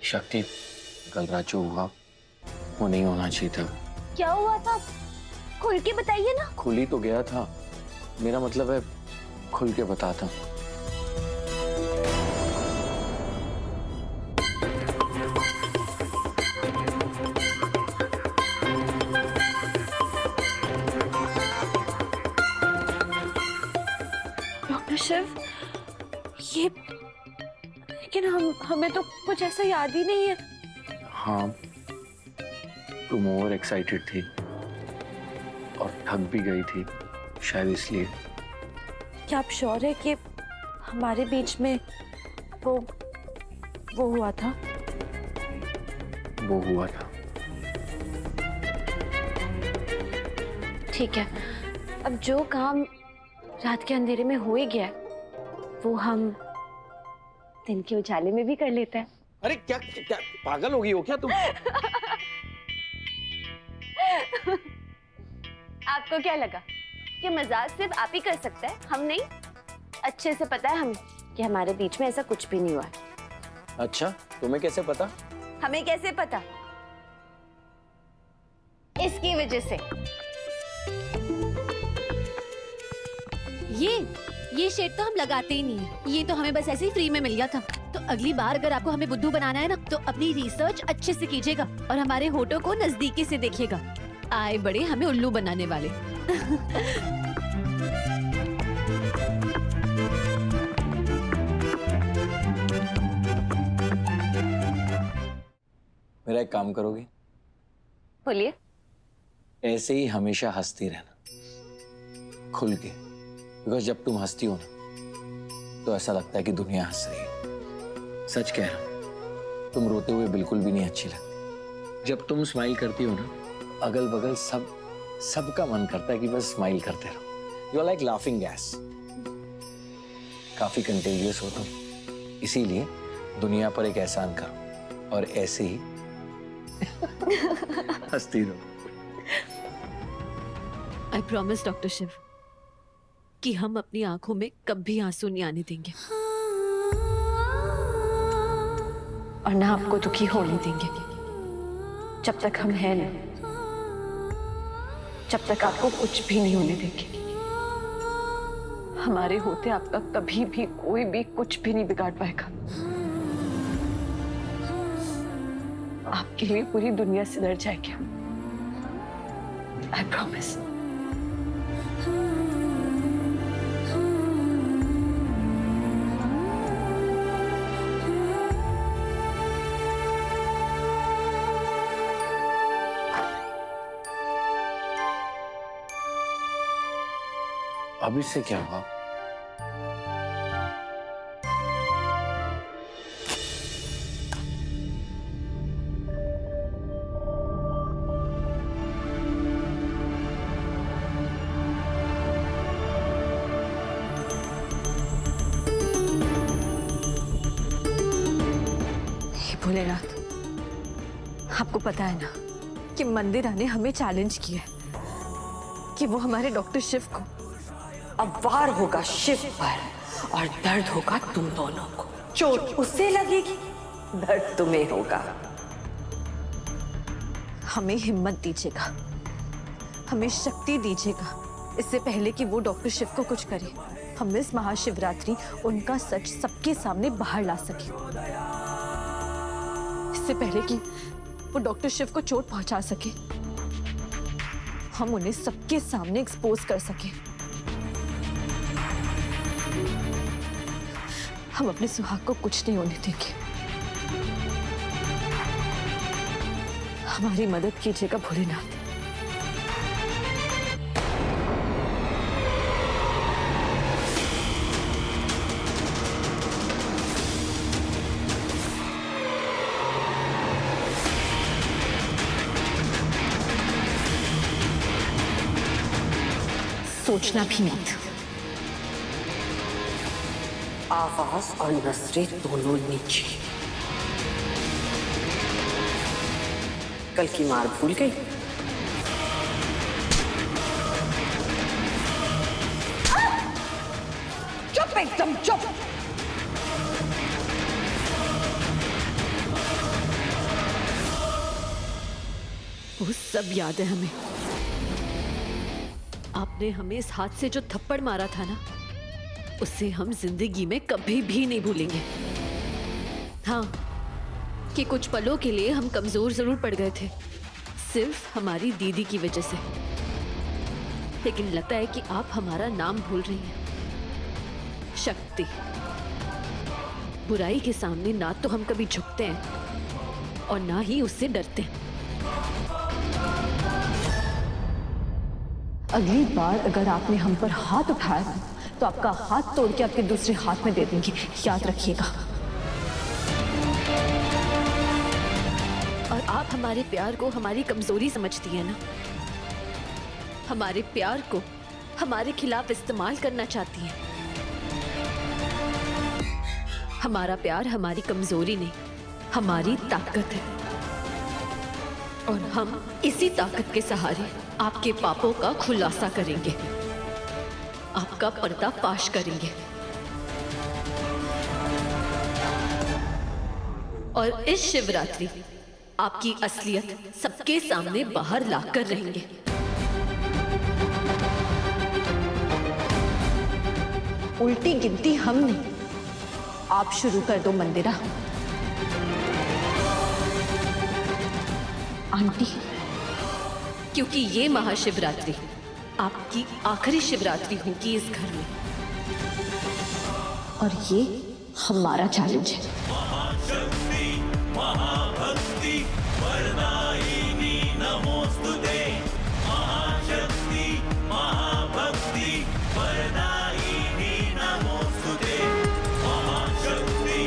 शक्ति, कल रात जो हुआ वो नहीं होना चाहिए था। क्या हुआ था? खुल के बताइए ना। खुल ही तो गया था, मेरा मतलब है खुल के बताता। डॉक्टर शिव, ये लेकिन हमें तो कुछ ऐसा याद ही नहीं है। हाँ, तुम ओवर एक्साइटेड थी और थक भी गई थी, शायद इसलिए। क्या आप श्योर है कि हमारे बीच में वो हुआ था? वो हुआ था। ठीक है, अब जो काम रात के अंधेरे में हो ही गया है, वो हम दिन के उजाले में भी कर लेते हैं। अरे क्या क्या पागल हो गई हो क्या तुम? आपको क्या लगा कि मजाक सिर्फ आप ही कर सकते हैं, हम नहीं? अच्छे से पता है हमें कि हमारे बीच में ऐसा कुछ भी नहीं हुआ है। अच्छा, तुम्हें कैसे पता? हमें कैसे पता? इसकी वजह से। ये शेड तो हम लगाते ही नहीं है, ये तो हमें बस ऐसे ही फ्री में मिल गया था। तो अगली बार अगर आपको हमें बुद्धू बनाना है ना, तो अपनी रिसर्च अच्छे से कीजिएगा और हमारे होठों को नजदीकी से देखिएगा। आए बड़े हमें उल्लू बनाने वाले। मेरा एक काम करोगी? बोलिए। ऐसे ही हमेशा हंसती रहना, खुल के। बिकॉज जब तुम हंसती हो ना, तो ऐसा लगता है कि दुनिया हंस रही है। सच कह रहा हूं, तुम रोते हुए बिल्कुल भी नहीं अच्छी लगती। जब तुम स्माइल करती हो ना, अगल बगल सबका मन करता है कि बस स्माइल करते रहो। You are like laughing gas. काफी कंटेजियस हो तुम, इसीलिए दुनिया पर एक एहसान करो और ऐसे ही हंसती रहो। आई प्रॉमिस डॉक्टर शिव कि हम अपनी आंखों में कभी आंसू नहीं आने देंगे और ना आपको दुखी होने देंगे। जब तक हम हैं ना, जब तक आपको कुछ भी नहीं होने देंगे। हमारे होते आपका कभी भी कोई भी कुछ भी नहीं बिगाड़ पाएगा। आपके लिए पूरी दुनिया सिमट जाएगी। I promise. अब इससे क्या हुआ? भोलेनाथ, आपको पता है ना कि मंदिर आने हमें चैलेंज किया है कि वो हमारे डॉक्टर शिव को। अब वार होगा शिव पर और दर्द होगा तुम दोनों को। चोट उससे लगेगी, दर्द तुम्हें होगा। हमें हिम्मत दीजिएगा, हमें शक्ति दीजिएगा, इससे पहले कि वो डॉक्टर शिव को कुछ करे। हम इस महाशिवरात्रि उनका सच सबके सामने बाहर ला सके, इससे पहले कि वो डॉक्टर शिव को चोट पहुंचा सके। हम उन्हें सबके सामने एक्सपोज कर सके। हम अपने सुहाग को कुछ नहीं होने देंगे। हमारी मदद कीजिएगा भोलेनाथ। सोचना भी मत। आवाज और नजरें दोनों नीचे। कल की मार भूल गई? चुप, एकदम चुप। वो सब याद है हमें। आपने हमें इस हाथ से जो थप्पड़ मारा था ना, उसे हम जिंदगी में कभी भी नहीं भूलेंगे। हाँ, कि कुछ पलों के लिए हम कमजोर जरूर पड़ गए थे, सिर्फ हमारी दीदी की वजह से। लेकिन लगता है कि आप हमारा नाम भूल रही हैं, शक्ति। बुराई के सामने ना तो हम कभी झुकते हैं और ना ही उससे डरते हैं। अगली बार अगर आपने हम पर हाथ उठाया तो आपका हाथ तोड़ के आपके दूसरे हाथ में दे देंगे, याद रखिएगा। और आप हमारे प्यार को हमारी कमजोरी समझती है ना, हमारे प्यार को हमारे खिलाफ इस्तेमाल करना चाहती हैं। हमारा प्यार हमारी कमजोरी नहीं, हमारी ताकत है। और हम इसी ताकत के सहारे आपके पापों का खुलासा करेंगे, आपका पर्दाफाश करेंगे और इस शिवरात्रि आपकी असलियत सबके सामने बाहर लाकर रहेंगे। उल्टी गिनती हम नहीं, आप शुरू कर दो मंदिरा। आंटी, क्योंकि ये महाशिवरात्रि आपकी आखिरी शिवरात्रि होगी इस घर में, और ये हमारा चैलेंज है। महाभक्ति वरदायिनी नमोस्तुते। महाशक्ति महाभक्ति वरदायिनी नमोस्तुते। महाशक्ति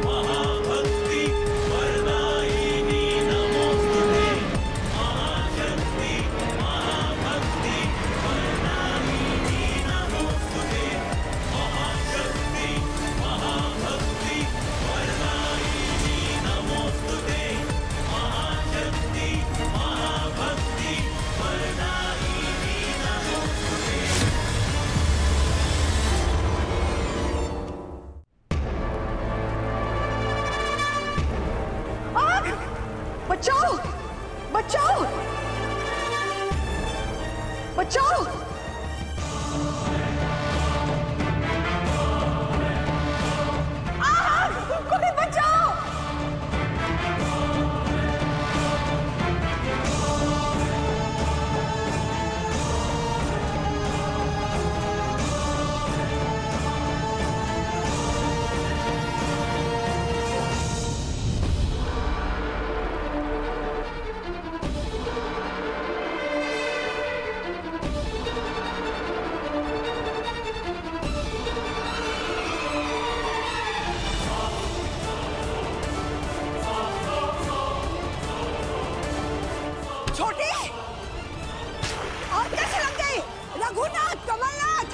महाभक्ति वरदायिनी नमोस्तुते। महाशक्ति महाभक्ति वरदायिनी नमोस्तुते। महाशक्ति महाभक्ति वरदायिनी नमोस्तुते। महाशक्ति महाभक्ति वरदायिनी नमोस्तुते। बचाओ बचाओ बचाओ। कोई बचाओ। छोटी और कैसे लग गई? रघुनाथ, कमलनाथ।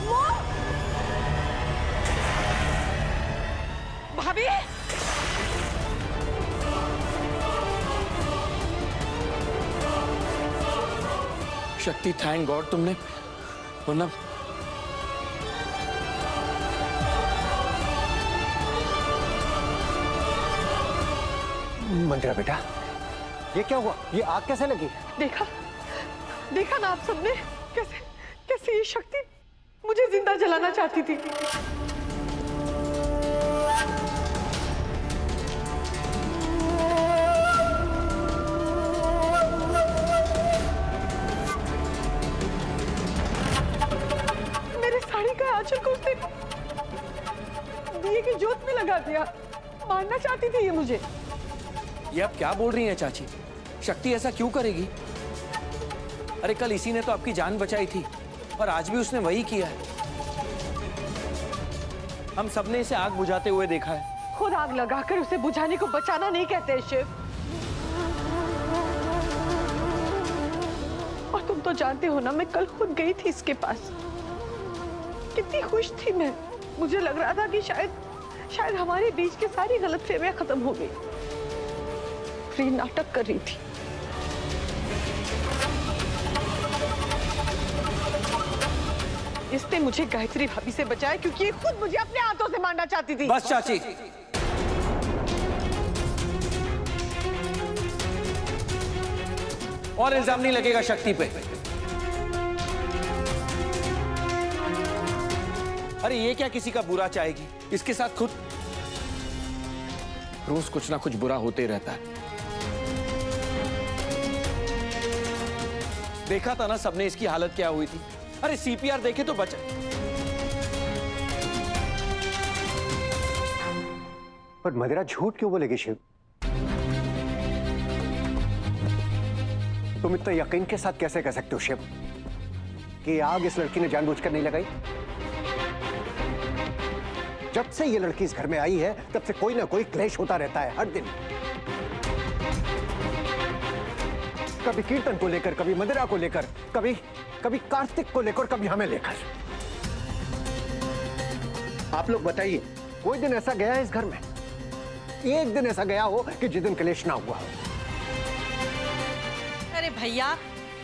वो भाभी, शक्ति, थैंक गॉड तुमने, वरना मंदिरा बेटा, ये क्या हुआ? ये आग कैसे लगी? देखा देखा ना आप सबने, कैसे कैसे ये शक्ति मुझे जिंदा जलाना चाहती थी। मेरे साड़ी का आंचल को उसने दिए की जोत में लगा दिया। मारना चाहती थी ये मुझे। ये आप क्या बोल रही हैं चाची? शक्ति ऐसा क्यों करेगी? अरे कल इसी ने तो आपकी जान बचाई थी और आज भी उसने वही किया है। हम सबने इसे आग बुझाते हुए देखा है। खुद आग लगाकर उसे बुझाने को बचाना नहीं कहते शिव। और तुम तो जानते हो ना, मैं कल खुद गई थी इसके पास। कितनी खुश थी मैं। मुझे लग रहा था कि शायद हमारे बीच की सारी गलतफहमियां खत्म हो गई। फ्री नाटक कर रही थी। इसने मुझे गायत्री भाभी से बचाया क्योंकि ये खुद मुझे अपने हाथों से मारना चाहती थी। बस चाची, और इल्जाम नहीं लगेगा शक्ति पे। अरे ये क्या किसी का बुरा चाहेगी, इसके साथ खुद रोज कुछ ना कुछ बुरा होते रहता है। देखा था ना सबने इसकी हालत क्या हुई थी। अरे सीपीआर देखे तो बचा। पर मदिरा झूठ क्यों बोलेगी शिव? तुम इतना यकीन के साथ कैसे कह सकते हो शिव कि आग इस लड़की ने जानबूझकर नहीं लगाई? जब से ये लड़की इस घर में आई है तब से कोई ना कोई क्लेश होता रहता है हर दिन। कभी कीर्तन को लेकर, कभी मदिरा को लेकर, कभी कार्तिक को लेकर, कभी हमें लेकर। आप लोग बताइए, कोई दिन ऐसा गया है इस घर में, एक दिन ऐसा गया हो कि जिस दिन क्लेश ना हुआ हो? अरे भैया,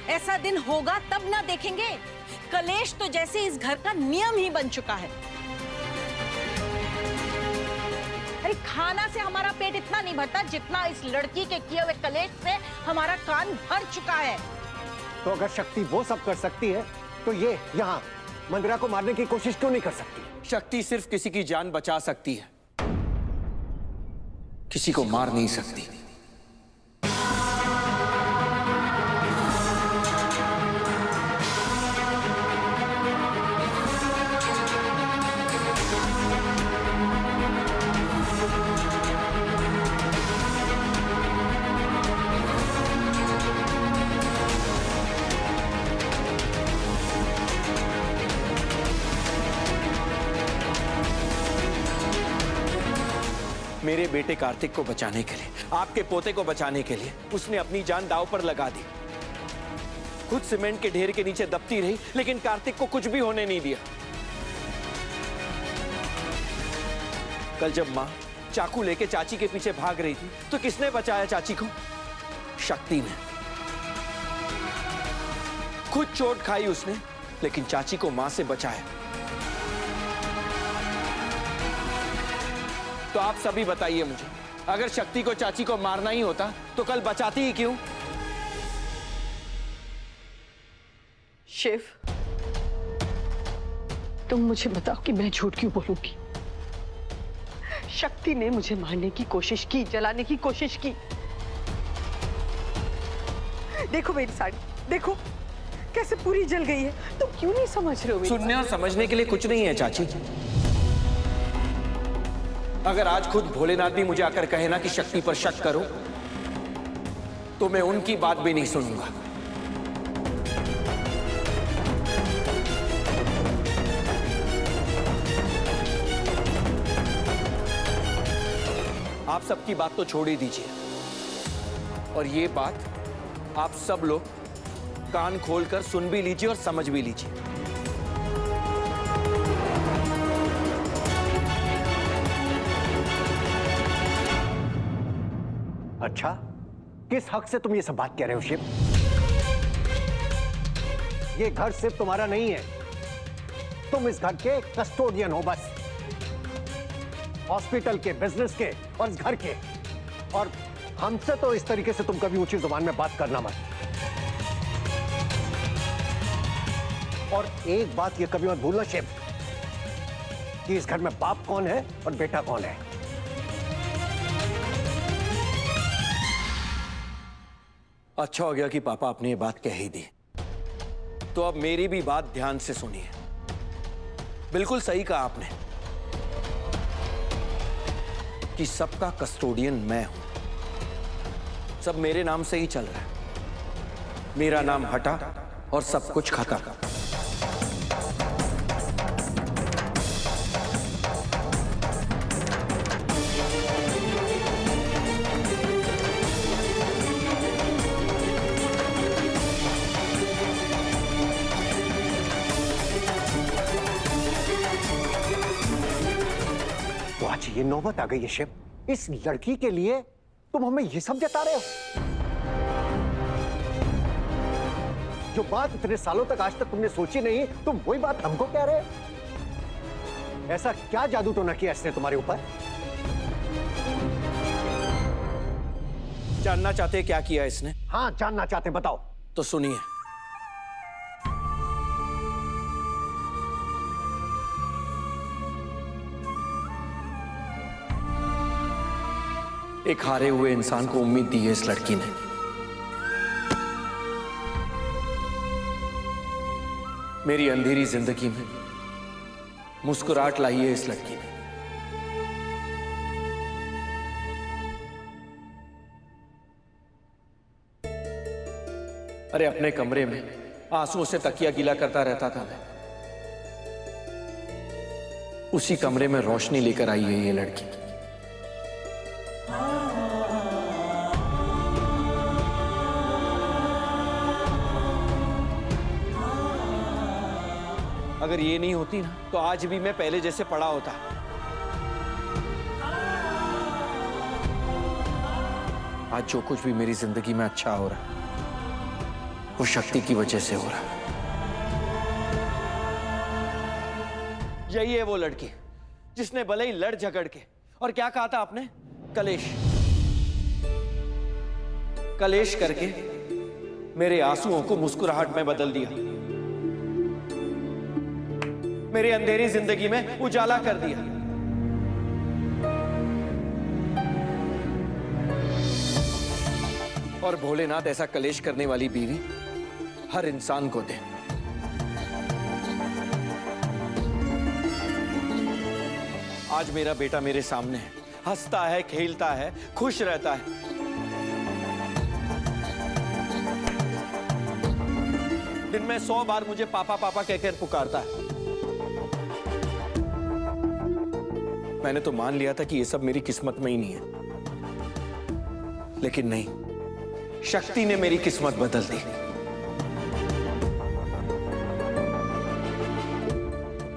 ऐसा दिन होगा तब ना देखेंगे। कलेश तो जैसे इस घर का नियम ही बन चुका है। अरे खाना से हमारा पेट इतना नहीं भरता जितना इस लड़की के किए हुए कलेश से हमारा कान भर चुका है। तो अगर शक्ति वो सब कर सकती है तो ये यहाँ मंदिरा को मारने की कोशिश क्यों नहीं कर सकती? शक्ति सिर्फ किसी की जान बचा सकती है, किसी को मार नहीं सकती। मेरे बेटे कार्तिक को बचाने के लिए, आपके पोते को बचाने के लिए उसने अपनी जान दांव पर लगा दी। खुद सीमेंट के ढेर के नीचे दबती रही, लेकिन कार्तिक को कुछ भी होने नहीं दिया। कल जब मां चाकू लेके चाची के पीछे भाग रही थी तो किसने बचाया चाची को? शक्ति ने। खुद चोट खाई उसने, लेकिन चाची को मां से बचाया। तो आप सभी बताइए मुझे, अगर शक्ति को चाची को मारना ही होता तो कल बचाती ही क्यों? शिव, तुम मुझे बताओ कि मैं झूठ क्यों बोलूंगी? शक्ति ने मुझे मारने की कोशिश की, जलाने की कोशिश की। देखो मेरी साड़ी, देखो कैसे पूरी जल गई है। तुम क्यों नहीं समझ रहे हो? सुनने और समझने के लिए कुछ नहीं है चाची। अगर आज खुद भोलेनाथ भी मुझे आकर कहे ना कि शक्ति पर शक करो, तो मैं उनकी बात भी नहीं सुनूंगा। आप सबकी बात तो छोड़ ही दीजिए, और ये बात आप सब लोग कान खोलकर सुन भी लीजिए और समझ भी लीजिए। अच्छा, किस हक से तुम ये सब बात कह रहे हो शिव? ये घर सिर्फ तुम्हारा नहीं है, तुम इस घर के कस्टोडियन हो बस। हॉस्पिटल के, बिजनेस के और इस घर के। और हमसे तो इस तरीके से तुम कभी ऊंची जुबान में बात करना मत। और एक बात ये कभी मत भूलना शिव, कि इस घर में बाप कौन है और बेटा कौन है। अच्छा हो गया कि पापा आपने ये बात कह ही दी। तो अब मेरी भी बात ध्यान से सुनिए। बिल्कुल सही कहा आपने कि सबका कस्टोडियन मैं हूं। सब मेरे नाम से ही चल रहा है। मेरा नाम हटा और सब कुछ खत्म। ये नौबत आ गई है शिव, इस लड़की के लिए तुम हमें ये सब जता रहे हो? जो बात इतने सालों तक आज तक तुमने सोची नहीं, तुम वही बात हमको कह रहे हो? ऐसा क्या जादू टोना किया इसने तुम्हारे ऊपर? जानना चाहते क्या किया इसने? हाँ, जानना चाहते, बताओ। तो सुनिए। एक हारे हुए इंसान को उम्मीद दी है इस लड़की ने। मेरी अंधेरी जिंदगी में मुस्कुराहट लाई है इस लड़की ने। अरे अपने कमरे में आंसुओं से तकिया गीला करता रहता था मैं, उसी कमरे में रोशनी लेकर आई है ये लड़की। अगर ये नहीं होती ना तो आज भी मैं पहले जैसे पड़ा होता। आज जो कुछ भी मेरी जिंदगी में अच्छा हो रहा है वो शक्ति की वजह से हो रहा है। यही है वो लड़की जिसने भले ही लड़ झगड़ के, और क्या कहा था आपने? कलेश कलेश करके मेरे आंसुओं को मुस्कुराहट में बदल दिया, मेरी अंधेरी जिंदगी में उजाला कर दिया। और भोलेनाथ ऐसा कलेश करने वाली बीवी हर इंसान को दे। आज मेरा बेटा मेरे सामने है, हंसता है, खेलता है, खुश रहता है। दिन में 100 बार मुझे पापा पापा कहकर पुकारता है। मैंने तो मान लिया था कि ये सब मेरी किस्मत में ही नहीं है, लेकिन नहीं, शक्ति ने मेरी किस्मत बदल दी।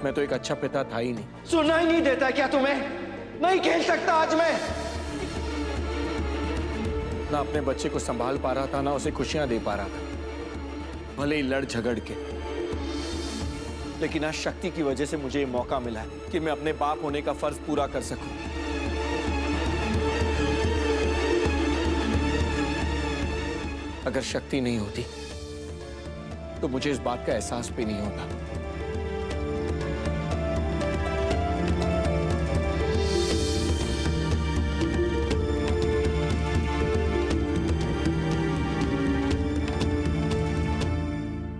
मैं तो एक अच्छा पिता था ही नहीं। सुनना ही नहीं देता क्या तुम्हें? नहीं खेल सकता आज मैं। ना अपने बच्चे को संभाल पा रहा था, ना उसे खुशियां दे पा रहा था, भले ही लड़ झगड़ के। लेकिन आज शक्ति की वजह से मुझे ये मौका मिला है कि मैं अपने बाप होने का फर्ज पूरा कर सकूं। अगर शक्ति नहीं होती तो मुझे इस बात का एहसास भी नहीं होता।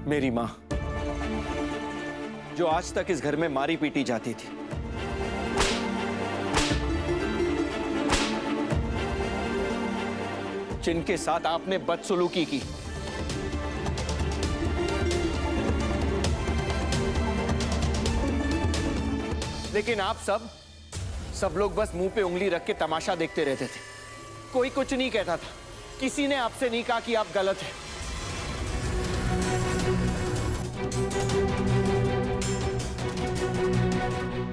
मेरी मां जो आज तक इस घर में मारी पीटी जाती थी, जिनके साथ आपने बदसलूकी की, लेकिन आप सब लोग बस मुंह पे उंगली रख के तमाशा देखते रहते थे। कोई कुछ नहीं कहता था, किसी ने आपसे नहीं कहा कि आप गलत हैं।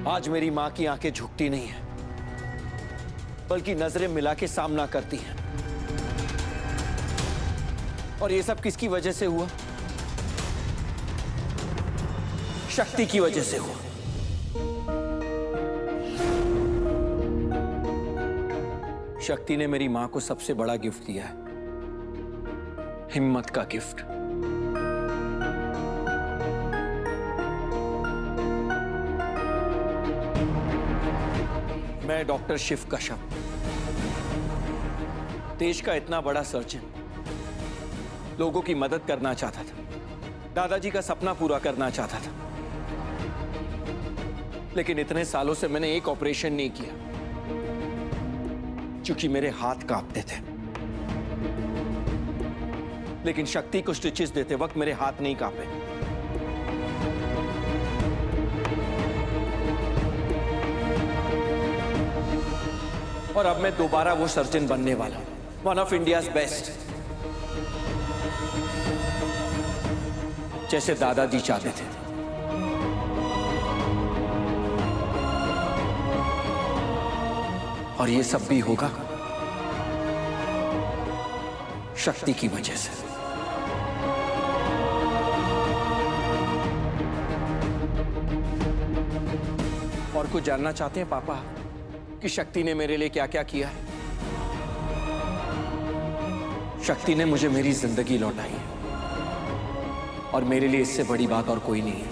आज मेरी मां की आंखें झुकती नहीं है, बल्कि नजरें मिला के सामना करती हैं। और ये सब किसकी वजह से हुआ? शक्ति की वजह से हुआ। शक्ति ने मेरी मां को सबसे बड़ा गिफ्ट दिया है, हिम्मत का गिफ्ट। मैं डॉक्टर शिव कश्यप, देश का इतना बड़ा सर्जन, लोगों की मदद करना चाहता था, दादाजी का सपना पूरा करना चाहता था, लेकिन इतने सालों से मैंने एक ऑपरेशन नहीं किया क्योंकि मेरे हाथ कांपते थे। लेकिन शक्ति को स्टिचेस देते वक्त मेरे हाथ नहीं कांपे। और अब मैं दोबारा वो सर्जन बनने वाला हूं, वन ऑफ इंडियाज बेस्ट, जैसे दादाजी चाहते थे। और ये सब भी होगा शक्ति की वजह से। और कुछ जानना चाहते हैं पापा कि शक्ति ने मेरे लिए क्या क्या किया है? शक्ति ने मुझे मेरी जिंदगी लौटाई है और मेरे लिए इससे बड़ी बात और कोई नहीं है।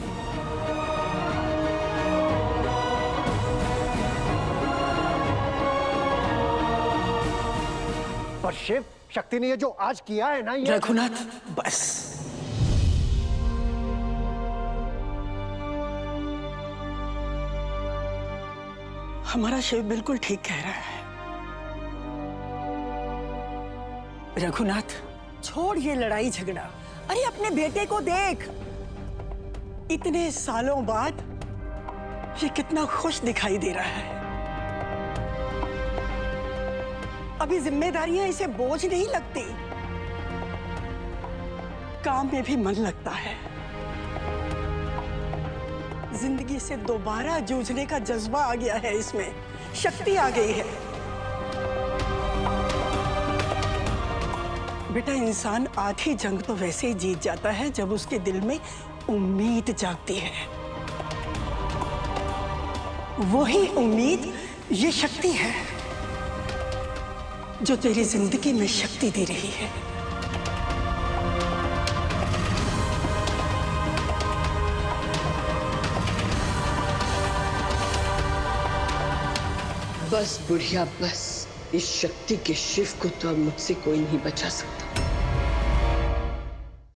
पर शिव, शक्ति ने ये जो आज किया है ना, ये रघुनाथ बस। हमारा शिव बिल्कुल ठीक कह रहा है। रघुनाथ छोड़ ये लड़ाई झगड़ा, अरे अपने बेटे को देख, इतने सालों बाद ये कितना खुश दिखाई दे रहा है। अभी जिम्मेदारियां इसे बोझ नहीं लगती, काम में भी मन लगता है। जिंदगी से दोबारा जूझने का जज्बा आ गया है, इसमें शक्ति आ गई है। बेटा, इंसान आधी जंग तो वैसे ही जीत जाता है जब उसके दिल में उम्मीद जागती है। वही उम्मीद ये शक्ति है जो तेरी जिंदगी में शक्ति दे रही है। बस बुढ़िया बस, इस शक्ति के शिव को तो अब मुझसे कोई नहीं बचा सकता।